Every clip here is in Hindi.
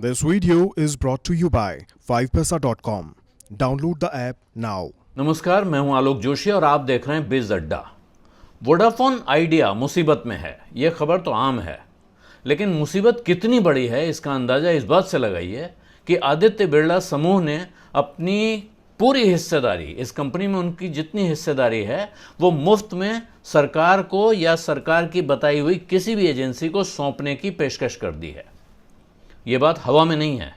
This video is brought to you by 5paisa.com. Download the app now. नमस्कार, मैं हूं आलोक जोशी और आप देख रहे हैं बिज अड्डा। वोडाफोन आइडिया मुसीबत में है, यह खबर तो आम है, लेकिन मुसीबत कितनी बड़ी है इसका अंदाजा इस बात से लगाइए कि आदित्य बिरला समूह ने अपनी पूरी हिस्सेदारी, इस कंपनी में उनकी जितनी हिस्सेदारी है वो मुफ्त में सरकार को या सरकार की बताई हुई किसी भी एजेंसी को सौंपने की पेशकश कर दी है। ये बात हवा में नहीं है।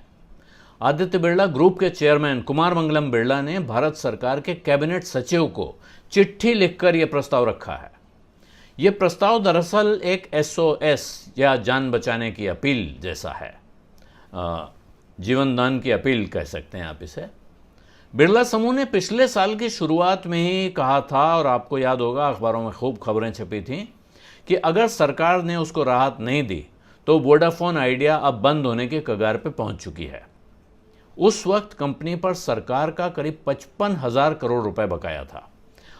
आदित्य बिरला ग्रुप के चेयरमैन कुमार मंगलम बिरला ने भारत सरकार के कैबिनेट सचिव को चिट्ठी लिखकर यह प्रस्ताव रखा है। यह प्रस्ताव दरअसल एक SOS या जान बचाने की अपील जैसा है, जीवन दान की अपील कह सकते हैं आप इसे। बिरला समूह ने पिछले साल की शुरुआत में ही कहा था, और आपको याद होगा अखबारों में खूब खबरें छपी थीं, कि अगर सरकार ने उसको राहत नहीं दी तो वोडाफोन आइडिया अब बंद होने के कगार पर पहुंच चुकी है। उस वक्त कंपनी पर सरकार का करीब 55,000 करोड़ रुपए बकाया था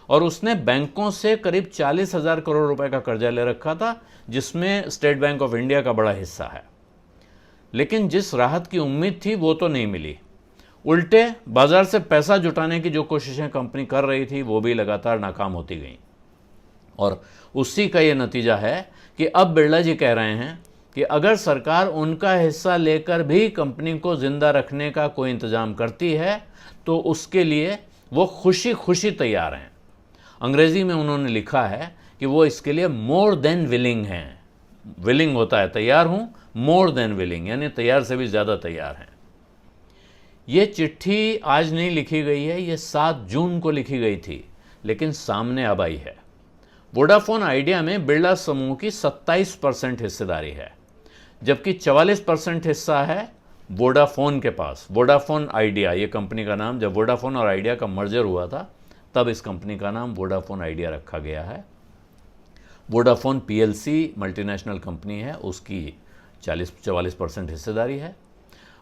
और उसने बैंकों से करीब 40,000 करोड़ रुपए का कर्जा ले रखा था, जिसमें स्टेट बैंक ऑफ इंडिया का बड़ा हिस्सा है। लेकिन जिस राहत की उम्मीद थी वो तो नहीं मिली। उल्टे बाजार से पैसा जुटाने की जो कोशिशें कंपनी कर रही थी वो भी लगातार नाकाम होती गई, और उसी का ये नतीजा है कि अब बिरला जी कह रहे हैं कि अगर सरकार उनका हिस्सा लेकर भी कंपनी को जिंदा रखने का कोई इंतजाम करती है तो उसके लिए वो खुशी खुशी तैयार हैं। अंग्रेजी में उन्होंने लिखा है कि वो इसके लिए मोर देन विलिंग हैं। विलिंग होता है तैयार हूं, मोर देन विलिंग यानी तैयार से भी ज़्यादा तैयार हैं। ये चिट्ठी आज नहीं लिखी गई है, ये 7 जून को लिखी गई थी, लेकिन सामने अब आई है। वोडाफोन आइडिया में बिरला समूह की 27% हिस्सेदारी है, जबकि 44% हिस्सा है वोडाफोन के पास। वोडाफोन आइडिया ये कंपनी का नाम, जब वोडाफोन और आइडिया का मर्जर हुआ था तब इस कंपनी का नाम वोडाफोन आइडिया रखा गया है। वोडाफोन PLC मल्टीनेशनल कंपनी है, उसकी 44% हिस्सेदारी है।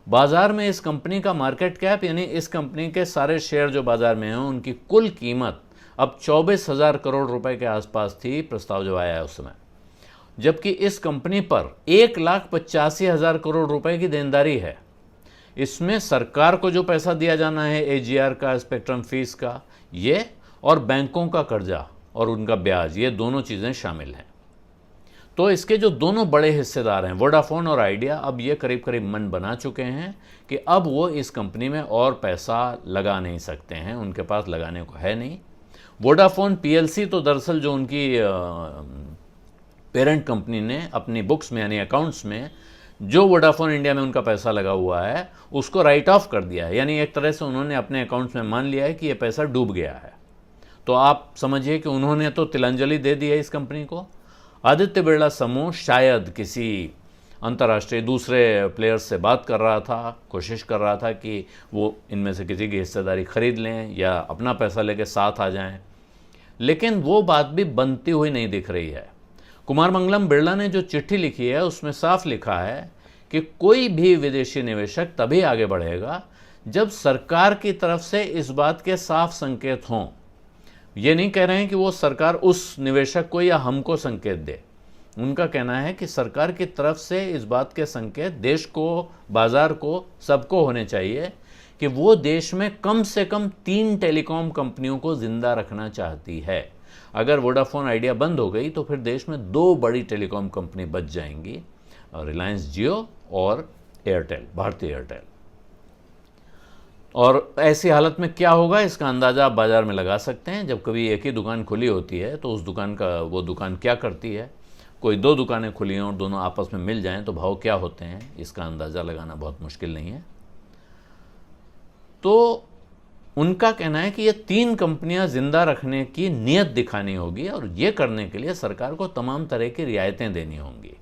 बाजार में इस कंपनी का मार्केट कैप यानी इस कंपनी के सारे शेयर जो बाजार में हैं उनकी कुल कीमत अब 24,000 करोड़ रुपए के आसपास थी प्रस्ताव जब आया है उस समय, जबकि इस कंपनी पर 1,85,000 करोड़ रुपए की देनदारी है। इसमें सरकार को जो पैसा दिया जाना है AGR का, स्पेक्ट्रम फीस का, ये और बैंकों का कर्जा और उनका ब्याज, ये दोनों चीज़ें शामिल हैं। तो इसके जो दोनों बड़े हिस्सेदार हैं वोडाफोन और आइडिया, अब ये करीब करीब मन बना चुके हैं कि अब वो इस कंपनी में और पैसा लगा नहीं सकते हैं, उनके पास लगाने को है नहीं। वोडाफोन PLC तो दरअसल जो उनकी पेरेंट कंपनी ने अपनी बुक्स में यानी अकाउंट्स में जो वोडाफोन इंडिया में उनका पैसा लगा हुआ है उसको राइट ऑफ कर दिया है, यानी एक तरह से उन्होंने अपने अकाउंट्स में मान लिया है कि ये पैसा डूब गया है। तो आप समझिए कि उन्होंने तो तिलांजलि दे दी है इस कंपनी को। आदित्य बिरला समूह शायद किसी अंतर्राष्ट्रीय दूसरे प्लेयर्स से बात कर रहा था, कोशिश कर रहा था कि वो इनमें से किसी की हिस्सेदारी खरीद लें या अपना पैसा लेके साथ आ जाएं, लेकिन वो बात भी बनती हुई नहीं दिख रही है। कुमार मंगलम बिरला ने जो चिट्ठी लिखी है उसमें साफ लिखा है कि कोई भी विदेशी निवेशक तभी आगे बढ़ेगा जब सरकार की तरफ से इस बात के साफ संकेत हों। ये नहीं कह रहे हैं कि वो सरकार उस निवेशक को या हमको संकेत दे, उनका कहना है कि सरकार की तरफ से इस बात के संकेत देश को, बाजार को, सबको होने चाहिए कि वो देश में कम से कम 3 टेलीकॉम कंपनियों को जिंदा रखना चाहती है। अगर वोडाफोन आइडिया बंद हो गई तो फिर देश में 2 बड़ी टेलीकॉम कंपनी बच जाएंगी, रिलायंस जियो और एयरटेल, भारतीय एयरटेल। और ऐसी हालत में क्या होगा इसका अंदाज़ा आप बाज़ार में लगा सकते हैं। जब कभी एक ही दुकान खुली होती है तो उस दुकान का, वो दुकान क्या करती है, कोई 2 दुकानें खुली हों और दोनों आपस में मिल जाएं तो भाव क्या होते हैं, इसका अंदाज़ा लगाना बहुत मुश्किल नहीं है। तो उनका कहना है कि ये 3 कंपनियां जिंदा रखने की नीयत दिखानी होगी, और ये करने के लिए सरकार को तमाम तरह की रियायतें देनी होंगी।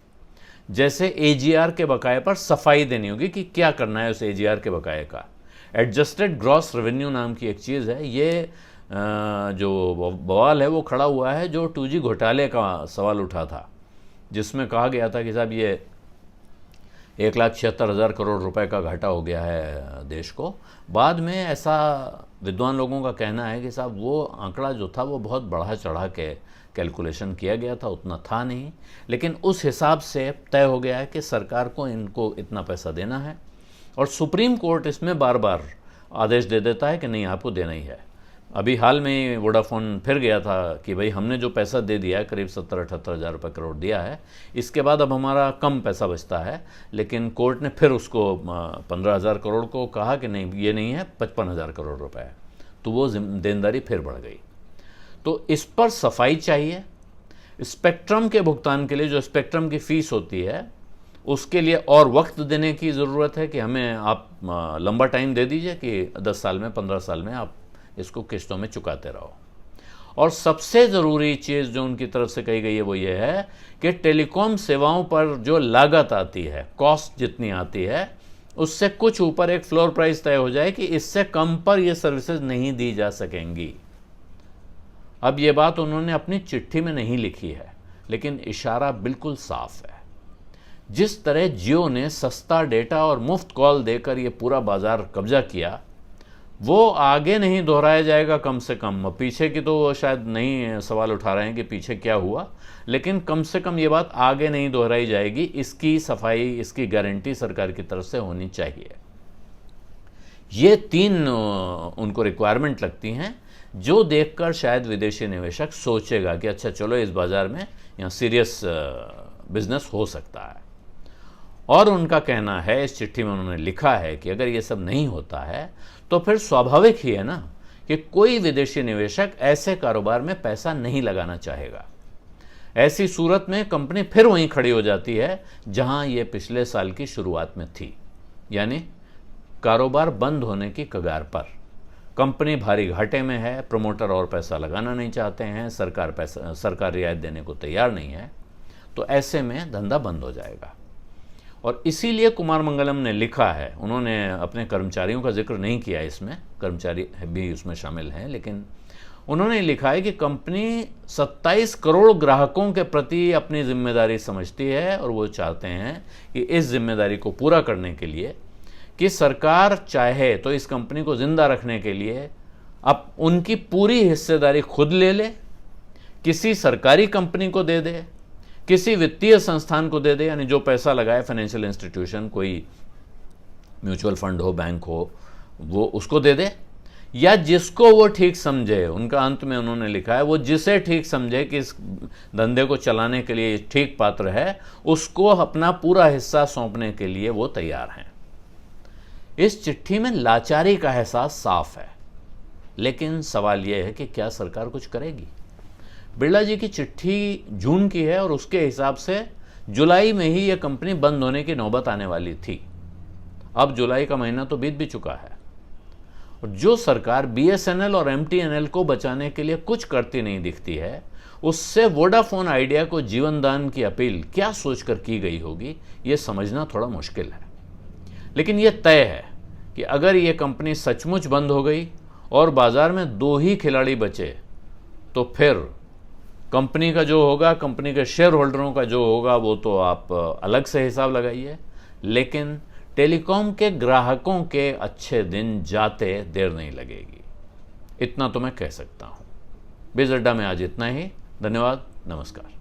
जैसे AGR के बकाये पर सफाई देनी होगी कि क्या करना है उस AGR के बकाये का। एडजस्टेड ग्रॉस रेवेन्यू नाम की एक चीज़ है, ये जो बवाल है वो खड़ा हुआ है जो 2G घोटाले का सवाल उठा था, जिसमें कहा गया था कि साहब ये 1,76,000 करोड़ रुपए का घाटा हो गया है देश को। बाद में ऐसा विद्वान लोगों का कहना है कि साहब वो आंकड़ा जो था वो बहुत बढ़ा चढ़ा के कैलकुलेशन किया गया था उतना था नहीं, लेकिन उस हिसाब से तय हो गया है कि सरकार को इनको इतना पैसा देना है, और सुप्रीम कोर्ट इसमें बार बार आदेश दे देता है कि नहीं, आपको देना ही है। अभी हाल में वोडाफोन फिर गया था कि भाई हमने जो पैसा दे दिया है, करीब 70-78 हज़ार रुपये करोड़ दिया है, इसके बाद अब हमारा कम पैसा बचता है, लेकिन कोर्ट ने फिर उसको 15,000 करोड़ को कहा कि नहीं, ये नहीं है, 55,000 करोड़ रुपए है, तो वो देनदारी फिर बढ़ गई। तो इस पर सफाई चाहिए। स्पेक्ट्रम के भुगतान के लिए जो स्पेक्ट्रम की फ़ीस होती है, उसके लिए और वक्त देने की ज़रूरत है कि हमें आप लंबा टाइम दे दीजिए कि 10 साल में, 15 साल में आप इसको किस्तों में चुकाते रहो। और सबसे ज़रूरी चीज़ जो उनकी तरफ से कही गई है वो ये है कि टेलीकॉम सेवाओं पर जो लागत आती है, कॉस्ट जितनी आती है, उससे कुछ ऊपर एक फ्लोर प्राइस तय हो जाए कि इससे कम पर ये सर्विसेज नहीं दी जा सकेंगी। अब ये बात उन्होंने अपनी चिट्ठी में नहीं लिखी है, लेकिन इशारा बिल्कुल साफ है। जिस तरह जियो ने सस्ता डेटा और मुफ्त कॉल देकर ये पूरा बाजार कब्जा किया, वो आगे नहीं दोहराया जाएगा कम से कम। पीछे की तो वो शायद नहीं सवाल उठा रहे हैं कि पीछे क्या हुआ, लेकिन कम से कम ये बात आगे नहीं दोहराई जाएगी। इसकी सफाई, इसकी गारंटी सरकार की तरफ से होनी चाहिए। ये 3 उनको रिक्वायरमेंट लगती हैं, जो देखकर शायद विदेशी निवेशक सोचेगा कि अच्छा चलो, इस बाज़ार में यहाँ सीरियस बिजनेस हो सकता है। और उनका कहना है, इस चिट्ठी में उन्होंने लिखा है कि अगर ये सब नहीं होता है तो फिर स्वाभाविक ही है ना कि कोई विदेशी निवेशक ऐसे कारोबार में पैसा नहीं लगाना चाहेगा। ऐसी सूरत में कंपनी फिर वहीं खड़ी हो जाती है जहां ये पिछले साल की शुरुआत में थी, यानी कारोबार बंद होने की कगार पर। कंपनी भारी घाटे में है, प्रमोटर और पैसा लगाना नहीं चाहते हैं, सरकार रियायत देने को तैयार नहीं है, तो ऐसे में धंधा बंद हो जाएगा। और इसीलिए कुमार मंगलम ने लिखा है, उन्होंने अपने कर्मचारियों का जिक्र नहीं किया, इसमें कर्मचारी भी उसमें शामिल हैं, लेकिन उन्होंने लिखा है कि कंपनी 27 करोड़ ग्राहकों के प्रति अपनी जिम्मेदारी समझती है, और वो चाहते हैं कि इस जिम्मेदारी को पूरा करने के लिए कि सरकार चाहे तो इस कंपनी को जिंदा रखने के लिए अब उनकी पूरी हिस्सेदारी खुद ले ले, किसी सरकारी कंपनी को दे दे, किसी वित्तीय संस्थान को दे दे, यानी जो पैसा लगाए, फाइनेंशियल इंस्टीट्यूशन, कोई म्यूचुअल फंड हो, बैंक हो, वो उसको दे दे, या जिसको वो ठीक समझे। उनका अंत में उन्होंने लिखा है, वो जिसे ठीक समझे कि इस धंधे को चलाने के लिए ठीक पात्र है, उसको अपना पूरा हिस्सा सौंपने के लिए वो तैयार हैं। इस चिट्ठी में लाचारी का एहसास साफ है, लेकिन सवाल यह है कि क्या सरकार कुछ करेगी? बिरला जी की चिट्ठी जून की है और उसके हिसाब से जुलाई में ही यह कंपनी बंद होने की नौबत आने वाली थी। अब जुलाई का महीना तो बीत भी चुका है, और जो सरकार बीएसएनएल और एमटीएनएल को बचाने के लिए कुछ करती नहीं दिखती है, उससे वोडाफोन आइडिया को जीवन दान की अपील क्या सोचकर की गई होगी, यह समझना थोड़ा मुश्किल है। लेकिन यह तय है कि अगर यह कंपनी सचमुच बंद हो गई और बाजार में 2 ही खिलाड़ी बचे, तो फिर कंपनी का जो होगा, कंपनी के शेयर होल्डरों का जो होगा, वो तो आप अलग से हिसाब लगाइए, लेकिन टेलीकॉम के ग्राहकों के अच्छे दिन जाते देर नहीं लगेगी। इतना तो मैं कह सकता हूं। बिज़ अड्डा में आज इतना ही। धन्यवाद, नमस्कार।